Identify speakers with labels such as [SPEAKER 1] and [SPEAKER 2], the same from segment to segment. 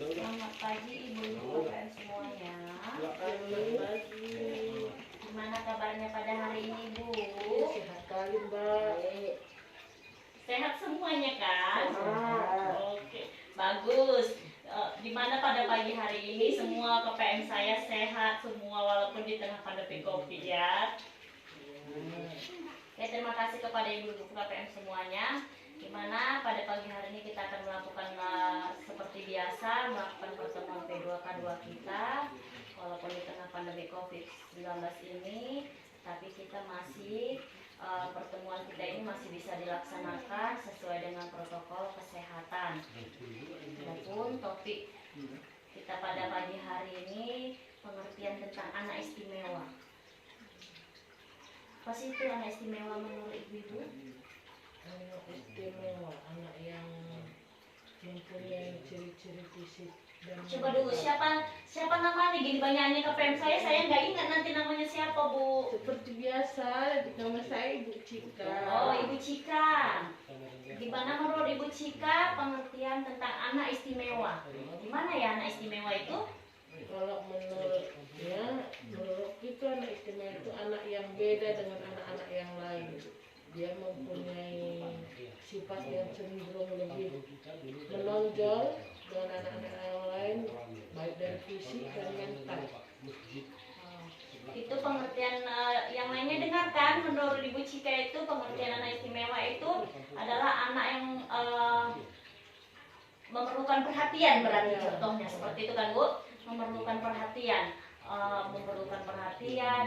[SPEAKER 1] Selamat pagi ibu-ibu KPM semuanya.
[SPEAKER 2] Selamat pagi.
[SPEAKER 1] Gimana kabarnya pada hari ini, Bu?
[SPEAKER 2] Sehat kali, Mbak.
[SPEAKER 1] Sehat semuanya kan?
[SPEAKER 2] Sehat.
[SPEAKER 1] Oke, bagus. Gimana pada pagi hari ini semua KPM saya sehat semua walaupun di tengah pandemi Covid ya. Oke, terima kasih kepada ibu-ibu KPM semuanya. Gimana pada pagi hari ini kita akan melakukan seperti biasa melakukan pertemuan P2K2 kita walaupun di tengah pandemi COVID-19 ini, tapi kita masih pertemuan kita ini masih bisa dilaksanakan sesuai dengan protokol kesehatan. Adapun topik kita pada pagi hari ini pengertian tentang anak istimewa. Apa sih itu anak istimewa menurut ibu-ibu?
[SPEAKER 2] Anak istimewa, anak yang mempunyai ciri-ciri fisik dan
[SPEAKER 1] Coba dulu siapa namanya gini banyaknya KPM saya nggak ingat nanti namanya siapa, Bu.
[SPEAKER 2] seperti biasa, nama saya Ibu Cika.
[SPEAKER 1] Oh, Ibu Cika. Gimana menurut Ibu Cika pengertian tentang anak istimewa? Gimana ya anak istimewa itu?
[SPEAKER 2] Kalau menurutnya, menurut kita anak istimewa itu anak yang beda dengan anak-anak yang lain. Dia mempunyai sifat yang cenderung lebih menonjol dengan anak-anak yang lain, baik dari fisik dan mental.
[SPEAKER 1] Itu pengertian yang lainnya dengarkan. Menurut Ibu Cika itu pengertian anak istimewa itu adalah anak yang memerlukan perhatian, berarti contohnya seperti itu kan, Bu. Memerlukan perhatian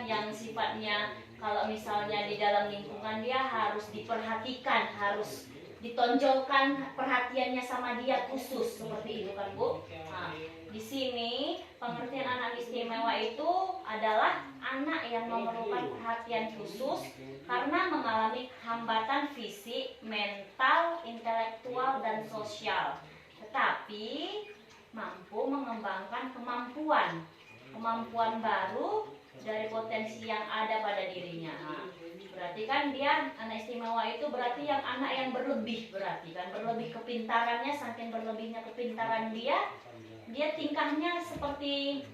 [SPEAKER 1] yang sifatnya kalau misalnya di dalam lingkungan dia harus diperhatikan, harus ditonjolkan perhatiannya sama dia khusus seperti itu kan, Bu. Nah, di sini pengertian anak istimewa itu adalah anak yang memerlukan perhatian khusus karena mengalami hambatan fisik, mental, intelektual dan sosial, tetapi mampu mengembangkan kemampuan baru dari potensi yang ada pada dirinya. Nah, berarti kan dia anak istimewa itu berarti yang anak yang berlebih, berarti kan berlebih kepintarannya, saking berlebihnya kepintaran dia tingkahnya seperti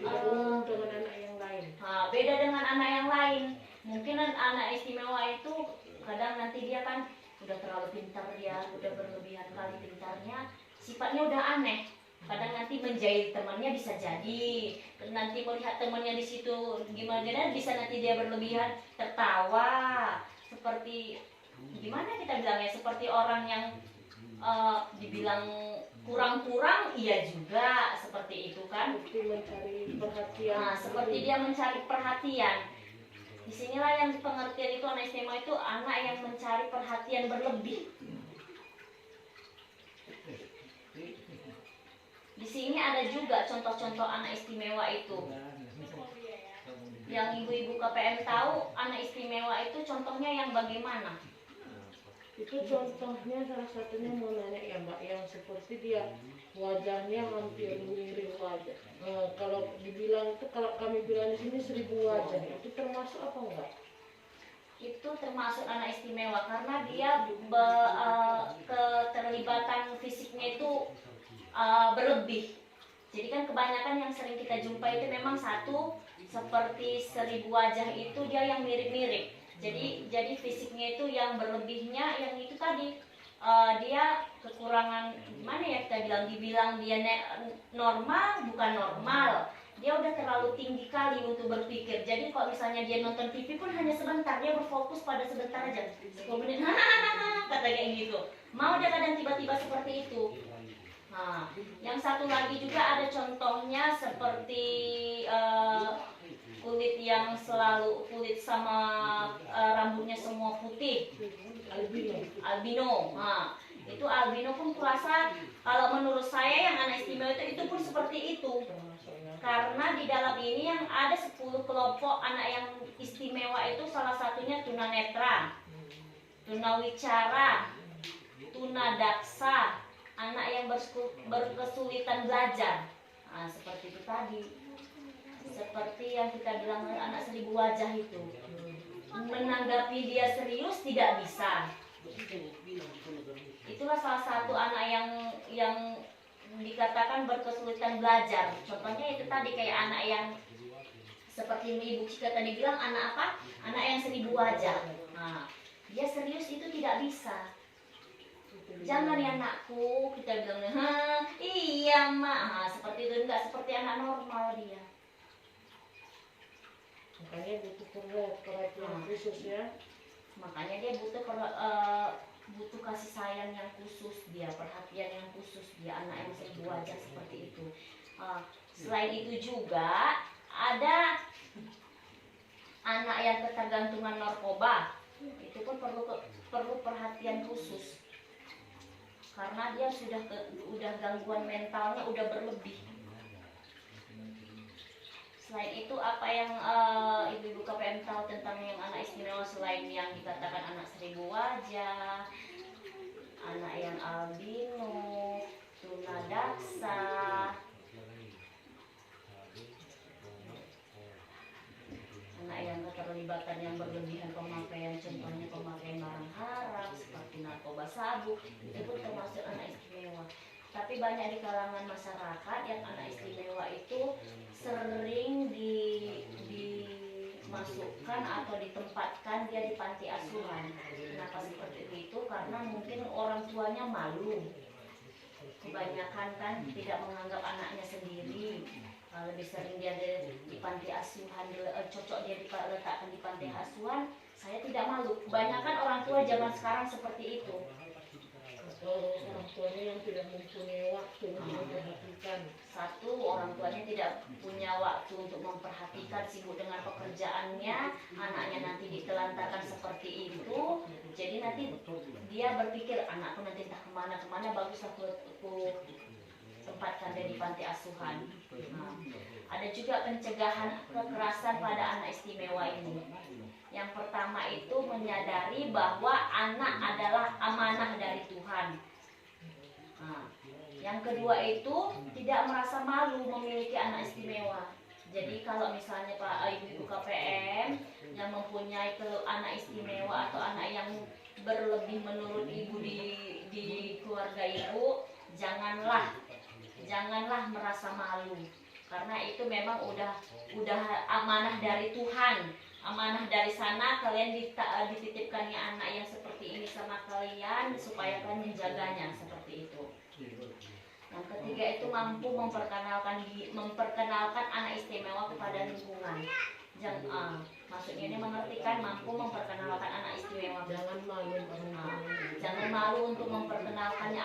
[SPEAKER 2] Dengan anak yang lain.
[SPEAKER 1] beda dengan anak yang lain. Mungkin anak istimewa itu kadang nanti dia kan udah terlalu pintar, dia udah berlebihan kali pintarnya, sifatnya udah aneh. Kadang nanti menjahit temannya bisa jadi, nanti melihat temannya di situ gimana bisa nanti dia berlebihan tertawa, seperti gimana kita bilangnya, seperti orang yang dibilang kurang-kurang, iya juga seperti itu kan.
[SPEAKER 2] Seperti mencari perhatian.
[SPEAKER 1] Nah, seperti dia mencari perhatian. Disinilah yang pengertian itu anak istimewa itu anak yang mencari perhatian berlebih. Di sini ada juga contoh-contoh anak istimewa itu. Yang ibu-ibu KPM tahu anak istimewa itu contohnya yang bagaimana?
[SPEAKER 2] Itu contohnya salah satunya mau nanya ya Mbak, yang seperti dia wajahnya hampir mirip wajah. Kalau dibilang itu, kalau kami bilang di sini 1000 wajah, itu termasuk apa enggak?
[SPEAKER 1] Itu termasuk anak istimewa karena dia keterlibatan fisiknya itu berlebih. Jadi kan kebanyakan yang sering kita jumpai itu memang satu seperti 1000 wajah itu dia yang mirip-mirip. Jadi fisiknya itu yang berlebihnya yang itu tadi dia kekurangan gimana ya kita dibilang dia normal bukan normal. Dia udah terlalu tinggi kali untuk berpikir. Jadi kalau misalnya dia nonton TV pun hanya sebentar, dia berfokus pada sebentar aja. 10 menit kata kayak gitu. Mau dia kadang tiba-tiba seperti itu. Nah, yang satu lagi juga ada contohnya seperti kulit yang selalu kulit sama rambutnya semua putih, albino. Nah, itu albino pun kurasa kalau menurut saya yang anak istimewa itu pun seperti itu. Karena di dalam ini yang ada 10 kelompok anak yang istimewa itu salah satunya tunanetra, tunawicara, tunadaksa, anak yang berkesulitan belajar. Nah, seperti itu tadi. Seperti yang kita bilang anak 1000 wajah itu. Menanggapi dia serius tidak bisa. Itulah salah satu anak yang dikatakan berkesulitan belajar. Contohnya itu tadi kayak anak yang seperti Ibu Cika tadi bilang, anak apa? Anak yang 1000 wajah. Nah, dia serius itu tidak bisa. Jangan ya anakku, kita bilang, iya mak, seperti itu, enggak seperti anak normal dia.
[SPEAKER 2] Makanya butuh perhatian khusus ya.
[SPEAKER 1] Makanya dia butuh kasih sayang yang khusus dia, perhatian yang khusus dia, anak yang 1000 wajah seperti itu. Selain itu juga ada anak yang ketergantungan narkoba, itu pun perlu perhatian khusus karena dia udah gangguan mentalnya udah berlebih. Selain itu apa yang Ibu-ibu KPM tahu tentang yang anak istimewa selain yang dikatakan anak 1000 wajah, anak yang albino, tunadaksa, anak yang keterlibatan yang berlebihan pemakaian, contohnya pemakaian barang haram seperti narkoba, sabu, itu pun termasuk anak istimewa. Tapi banyak di kalangan masyarakat yang anak istimewa itu sering dimasukkan atau ditempatkan dia di panti asuhan. Kenapa seperti itu? Karena mungkin orang tuanya malu. Kebanyakan kan tidak menganggap anaknya sendiri. Lebih sering dia di panti asuhan, cocok dia diletakkan di panti asuhan. Saya tidak malu. Kebanyakan orang tua zaman sekarang seperti itu.
[SPEAKER 2] Orang tuanya yang tidak mempunyai waktu untuk memperhatikan.
[SPEAKER 1] Satu, orang tuanya tidak punya waktu untuk memperhatikan, sibuk dengan pekerjaannya, anaknya nanti ditelantarkan seperti itu. Jadi nanti dia berpikir, anakku nanti entah kemana, bagus aku tempatkan dia di panti asuhan. Ada juga pencegahan kekerasan pada anak istimewa ini. Yang pertama itu menyadari bahwa anak adalah amanah dari Tuhan. Yang kedua itu tidak merasa malu memiliki anak istimewa. Jadi kalau misalnya Pak Ibu KPM yang mempunyai anak istimewa atau anak yang berlebih menurut ibu di keluarga ibu, janganlah merasa malu, karena itu memang udah amanah dari Tuhan. Amanah dari sana, kalian dititipkannya anak yang seperti ini sama kalian supaya kalian menjaganya seperti itu. Yang ketiga itu mampu memperkenalkan anak istimewa kepada lingkungan. Maksudnya ini mengertikan mampu memperkenalkan anak istimewa. Jangan malu untuk memperkenalkannya.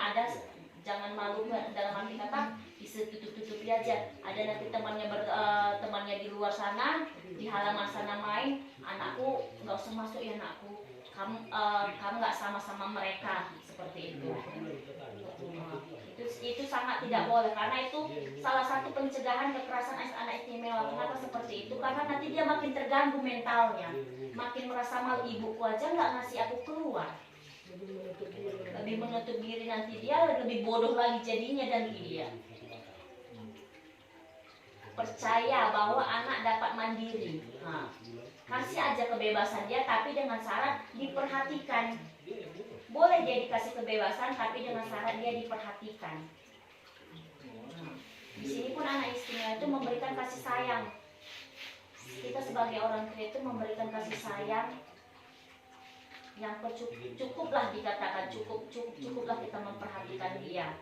[SPEAKER 1] Jangan malu dalam arti kata bisa tutup-tutupi aja. Ada nanti temannya di luar sana, di halaman sana main, anakku nggak usah masuk ya anakku. Kamu nggak sama mereka seperti itu. Itu sangat tidak boleh, karena itu salah satu pencegahan kekerasan anak istimewa. Kenapa seperti itu? Karena nanti dia makin terganggu mentalnya, makin merasa malu, ibuku aja nggak ngasih aku keluar. Lebih menutup diri, nanti dia lebih bodoh lagi jadinya dari dia. Percaya bahwa anak dapat mandiri. Kasih aja kebebasan dia, tapi dengan syarat diperhatikan. Boleh dia dikasih kebebasan, tapi dengan syarat dia diperhatikan. Di sini pun anak istimewa itu memberikan kasih sayang. Kita sebagai orang tua itu memberikan kasih sayang yang cukuplah, dikatakan cukuplah kita memperhatikan dia.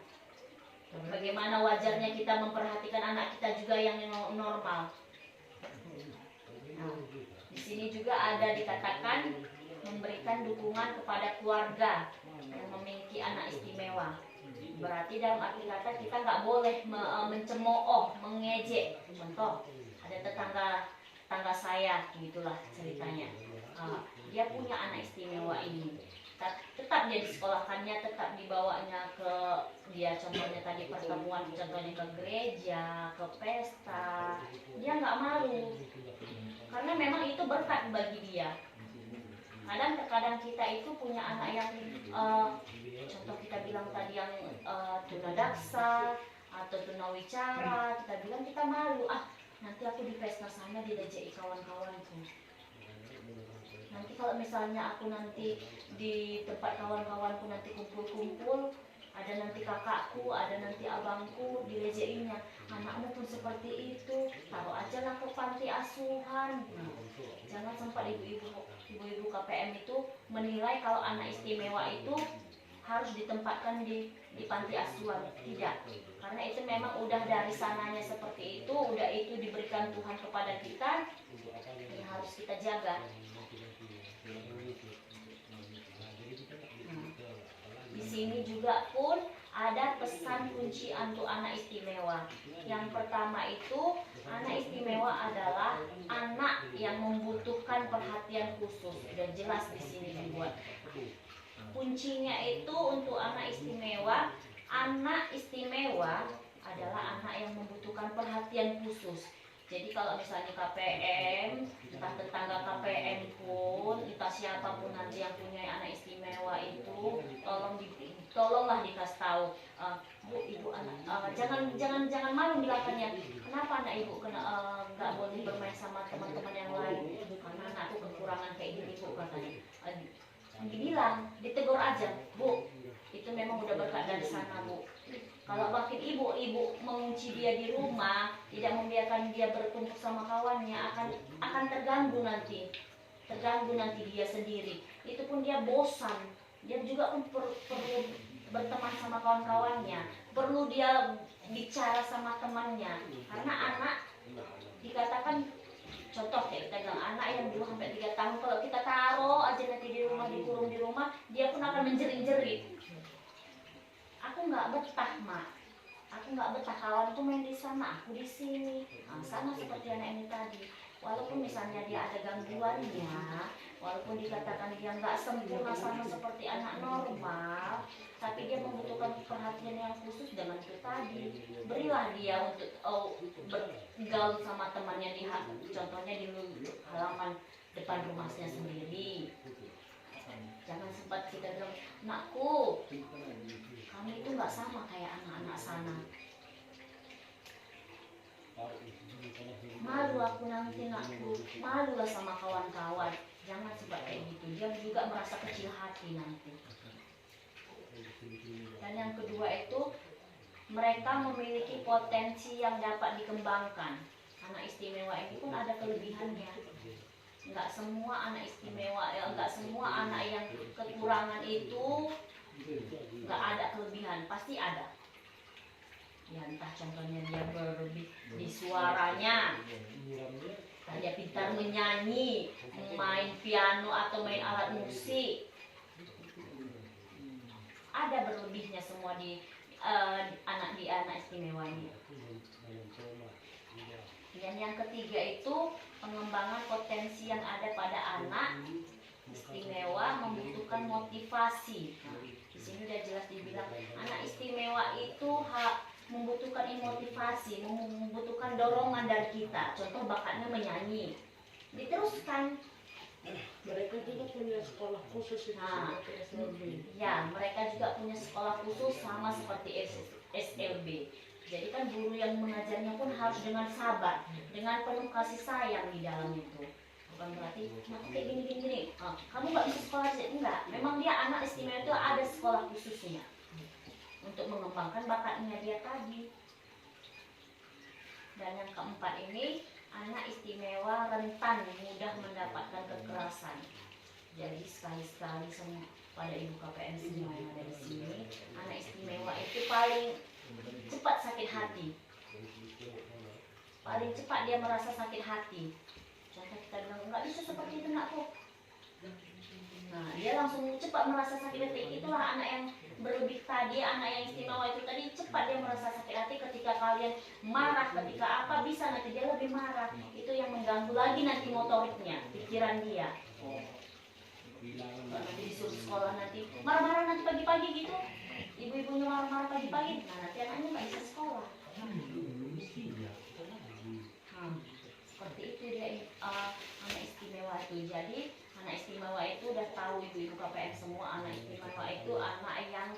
[SPEAKER 1] Bagaimana wajarnya kita memperhatikan anak kita juga yang normal. Di sini juga ada dikatakan memberikan dukungan kepada keluarga yang memiliki anak istimewa. Berarti dalam arti kata kita nggak boleh mencemooh, mengejek. Contoh, ada tetangga saya, gitulah ceritanya. Dia punya anak istimewa ini. Tetap dia disekolahkannya, tetap dibawanya dia contohnya tadi pertemuan, contohnya ke gereja, ke pesta. Dia nggak malu, karena memang itu berkat bagi dia. Kadang kita itu punya anak yang contoh kita bilang tadi yang tunadaksa atau tunawicara, kita bilang kita malu, nanti aku di pesta sana diajak kawan-kawanku. Nanti kalau misalnya aku nanti di tempat kawan-kawanku nanti kumpul-kumpul, ada nanti kakakku, ada nanti abangku, dilejeinnya. Anakmu pun seperti itu, taruh aja lah ke panti asuhan. Nah, jangan sampai ibu-ibu KPM itu menilai kalau anak istimewa itu harus ditempatkan di panti asuhan. Tidak, karena itu memang udah dari sananya seperti itu, udah itu diberikan Tuhan kepada kita, yang harus kita jaga. Di sini juga pun ada pesan kunci untuk anak istimewa. Yang pertama itu, anak istimewa adalah anak yang membutuhkan perhatian khusus. Sudah jelas di sini dibuat. Kuncinya itu untuk anak istimewa adalah anak yang membutuhkan perhatian khusus. Jadi kalau misalnya KPM, entah tetangga KPM pun, entah siapapun nanti yang punya anak istimewa itu, tolonglah dikasih tahu, Bu, ibu anak, jangan malu bilangnya. Kenapa anak ibu nggak boleh bermain sama teman-teman yang lain? Karena anakku kekurangan kayak gini, Bu, katanya. Dibilang, ditegur aja, Bu, itu memang udah berkat dari sana, Bu. Kalau makin ibu mengunci dia di rumah, tidak membiarkan dia berkumpul sama kawannya, akan terganggu nanti dia sendiri. Itu pun dia bosan. Dia juga pun perlu berteman sama kawan-kawannya, perlu dia bicara sama temannya. Karena anak dikatakan, contoh kayak kita bilang, anak yang 2-3 tahun, kalau kita taruh aja nanti di rumah, dikurung di rumah, dia pun akan menjerit-jerit. Aku nggak betah, Mak. Aku nggak betah, kawanku main di sana, aku di sini. Nah, sama seperti anak ini tadi. Walaupun misalnya dia ada gangguannya, walaupun dikatakan dia nggak sempurna sama seperti anak normal, tapi dia membutuhkan perhatian yang khusus dengan itu tadi. Berilah dia untuk bergaul sama temannya contohnya di halaman depan rumahnya sendiri. Jangan sempat kita bilang, nakku, kamu itu nggak sama kayak anak-anak sana. Malu aku nanti, nakku, malulah sama kawan-kawan. Jangan sempat kayak gitu, dia juga merasa kecil hati nanti. Dan yang kedua itu, mereka memiliki potensi yang dapat dikembangkan. Anak istimewa ini pun ada kelebihannya. Enggak semua anak istimewa, enggak semua anak yang kekurangan itu enggak ada kelebihan, pasti ada. Ya entah contohnya dia berlebih di suaranya, dia pintar menyanyi, main piano atau main alat musik. Ada berlebihnya semua di anak istimewa ini. Dan yang ketiga itu pengembangan potensi yang ada pada anak istimewa membutuhkan motivasi. Nah, di sini udah jelas dibilang anak istimewa itu membutuhkan motivasi, membutuhkan dorongan dari kita. Contoh bakatnya menyanyi, diteruskan.
[SPEAKER 2] Mereka juga punya sekolah khusus itu seperti SLB.
[SPEAKER 1] Ya, mereka juga punya sekolah khusus sama seperti SLB. Jadi kan guru yang mengajarnya pun harus dengan sabar, dengan penuh kasih sayang di dalam itu. Bukan berarti, nah kayak gini. Kamu nggak bisa sekolah sih? Enggak. Memang dia anak istimewa itu ada sekolah khususnya untuk mengembangkan bakatnya dia tadi. Dan yang keempat ini, anak istimewa rentan mudah mendapatkan kekerasan. Jadi sekali-sekali pada ibu KPM semua yang ada di sini, anak istimewa itu paling cepat sakit hati. Paling cepat dia merasa sakit hati. Contoh kita bilang, nggak bisa seperti itu nakku. Nah, dia langsung cepat merasa sakit hati. Itulah anak yang berlebih tadi, anak yang istimewa itu tadi, cepat dia merasa sakit hati ketika kalian marah, ketika apa, bisa nanti dia lebih marah. Itu yang mengganggu lagi nanti motoriknya, pikiran dia. Nanti disuruh sekolah nanti marah-marah nanti pagi-pagi gitu, ibu-ibunya marah-marah pagi-pagi, nah nanti anaknya nggak bisa sekolah. Seperti itu dia anak istimewa itu. Jadi anak istimewa itu udah tahu ibu-ibu KPM semua, anak istimewa itu anak yang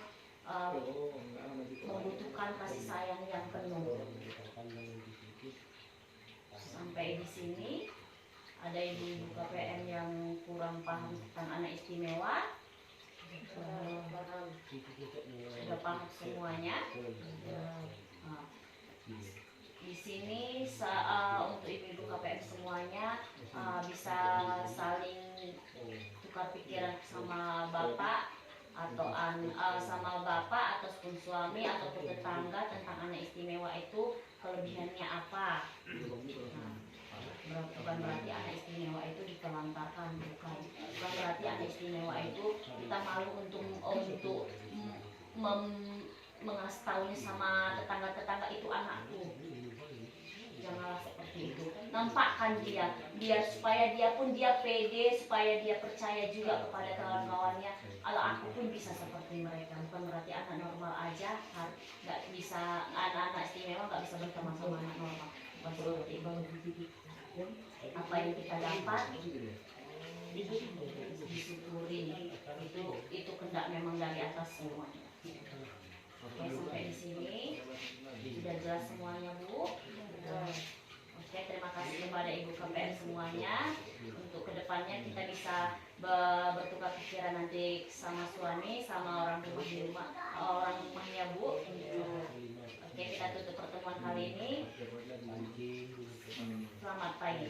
[SPEAKER 1] membutuhkan kasih sayang yang penuh. Sampai di sini ada ibu-ibu KPM yang kurang paham tentang anak istimewa, sudah paham semuanya. Nah, di sini untuk ibu-ibu KPM semuanya bisa saling tukar pikiran sama bapak sama bapak ataupun suami ataupun tetangga tentang anak istimewa itu kelebihannya apa. Nah, bukan berarti anak istimewa itu ditelantarkan, bukan berarti anak istimewa itu kita malu untuk mengasih taunya sama tetangga-tetangga itu anakku. Janganlah seperti itu. Nampakkan dia biar supaya dia pede, supaya dia percaya juga kepada kawan-kawannya. Kalau aku pun bisa seperti mereka. Bukan berarti anak normal aja nggak bisa, anak-anak istimewa nggak bisa berteman sama anak normal. Bukan seperti itu. Apa yang kita dapat disyukuri. Itu kehendak memang dari atas semuanya. Oke, sampai di sini sudah jelas semuanya, Bu. Oke, terima kasih kepada Ibu KPM semuanya. Untuk kedepannya kita bisa bertukar pikiran nanti sama suami, sama orang rumahnya, Bu. Oke, kita tutup pertemuan kali ini. Selamat pagi.